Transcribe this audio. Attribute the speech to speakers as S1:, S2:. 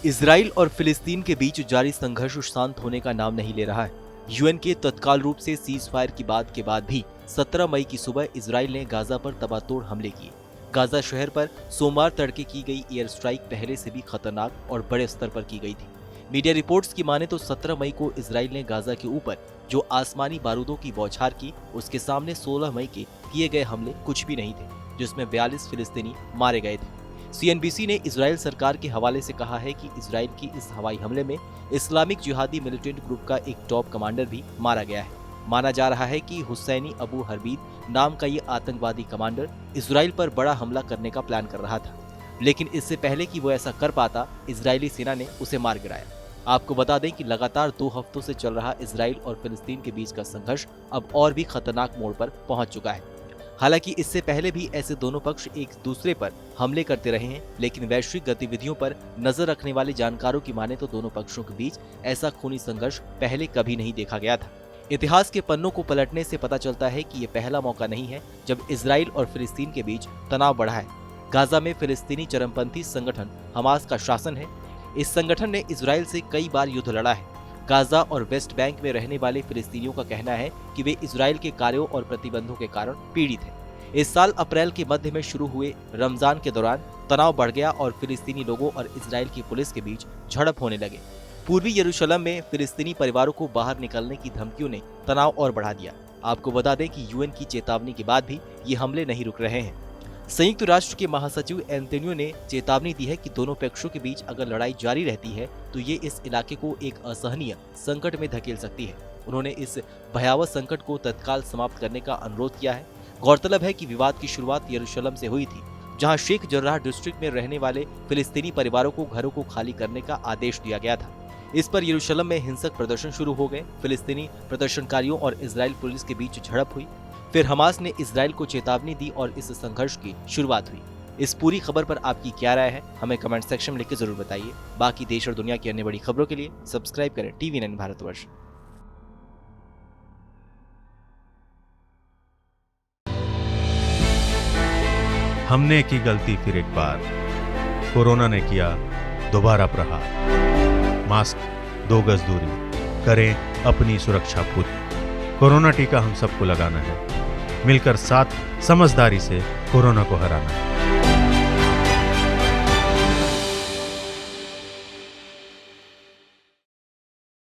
S1: Israel और फिलिस्तीन के बीच जारी संघर्ष शांत होने का नाम नहीं ले रहा है। यूएन के तत्काल रूप से सीज फायर की बात के बाद भी 17 मई की सुबह इजराइल ने गाजा पर तबातोड़ हमले किए। गाजा शहर पर सोमवार तड़के की गई एयर स्ट्राइक पहले से भी खतरनाक और बड़े स्तर पर की गई थी। मीडिया रिपोर्ट्स की माने तो 17 मई को इजराइल ने गाजा के ऊपर जो आसमानी बारूदों की बौछार की, उसके सामने 16 मई के किए गए हमले कुछ भी नहीं थे, जिसमें 42 फिलिस्तीनी मारे गए थे। सीएनबीसी ने इजराइल सरकार के हवाले से कहा है कि इजराइल की इस हवाई हमले में इस्लामिक जिहादी मिलिटेंट ग्रुप का एक टॉप कमांडर भी मारा गया है। माना जा रहा है कि हुसैनी अबू हरबीद नाम का ये आतंकवादी कमांडर इजराइल पर बड़ा हमला करने का प्लान कर रहा था, लेकिन इससे पहले कि वो ऐसा कर पाता, इजरायली सेना ने उसे मार गिराया। आपको बता दें कि लगातार 2 हफ्तों से चल रहा इजराइल और फिलिस्तीन के बीच का संघर्ष अब और भी खतरनाक मोड़ पर पहुंच चुका है। हालांकि इससे पहले भी ऐसे दोनों पक्ष एक दूसरे पर हमले करते रहे हैं, लेकिन वैश्विक गतिविधियों पर नजर रखने वाले जानकारों की माने तो दोनों पक्षों के बीच ऐसा खूनी संघर्ष पहले कभी नहीं देखा गया था। इतिहास के पन्नों को पलटने से पता चलता है कि ये पहला मौका नहीं है जब इजराइल और फिलिस्तीन के बीच तनाव बढ़ा है। गाजा में फिलिस्तीनी चरमपंथी संगठन हमास का शासन है। इस संगठन ने इजराइल से कई बार युद्ध लड़ा है। गाजा और वेस्ट बैंक में रहने वाले फिलिस्तीनियों का कहना है कि वे इजराइल के कार्यों और प्रतिबंधों के कारण पीड़ित हैं। इस साल अप्रैल के मध्य में शुरू हुए रमजान के दौरान तनाव बढ़ गया और फिलिस्तीनी लोगों और इजराइल की पुलिस के बीच झड़प होने लगे। पूर्वी यरूशलेम में फिलिस्तीनी परिवारों को बाहर निकलने की धमकियों ने तनाव और बढ़ा दिया। आपको बता दें कि यूएन की चेतावनी के बाद भी ये हमले नहीं रुक रहे हैं। संयुक्त राष्ट्र के महासचिव एंटोनियो ने चेतावनी दी है कि दोनों पक्षों के बीच अगर लड़ाई जारी रहती है तो ये इस इलाके को एक असहनीय संकट में धकेल सकती है। उन्होंने इस भयावह संकट को तत्काल समाप्त करने का अनुरोध किया है। गौरतलब है कि विवाद की शुरुआत यरूशलेम से हुई थी, जहां शेख जर्राह डिस्ट्रिक्ट में रहने वाले फिलिस्तीनी परिवारों को घरों को खाली करने का आदेश दिया गया था। इस पर यरूशलेम में हिंसक प्रदर्शन शुरू हो गए। फिलिस्तीनी प्रदर्शनकारियों और इजराइल पुलिस के बीच झड़प हुई। फिर हमास ने इजराइल को चेतावनी दी और इस संघर्ष की शुरुआत हुई। इस पूरी खबर पर आपकी क्या राय है, हमें कमेंट सेक्शन में लिखकर जरूर बताइए। बाकी देश और दुनिया की अन्य बड़ी खबरों के लिए सब्सक्राइब करें TV9 भारतवर्ष।
S2: हमने की गलती फिर एक बार, कोरोना ने किया दोबारा प्रहार। मास्क, 2 गज दूरी, करें अपनी सुरक्षा पूरी। कोरोना टीका हम सबको लगाना है, मिलकर साथ समझदारी से कोरोना को हराना है।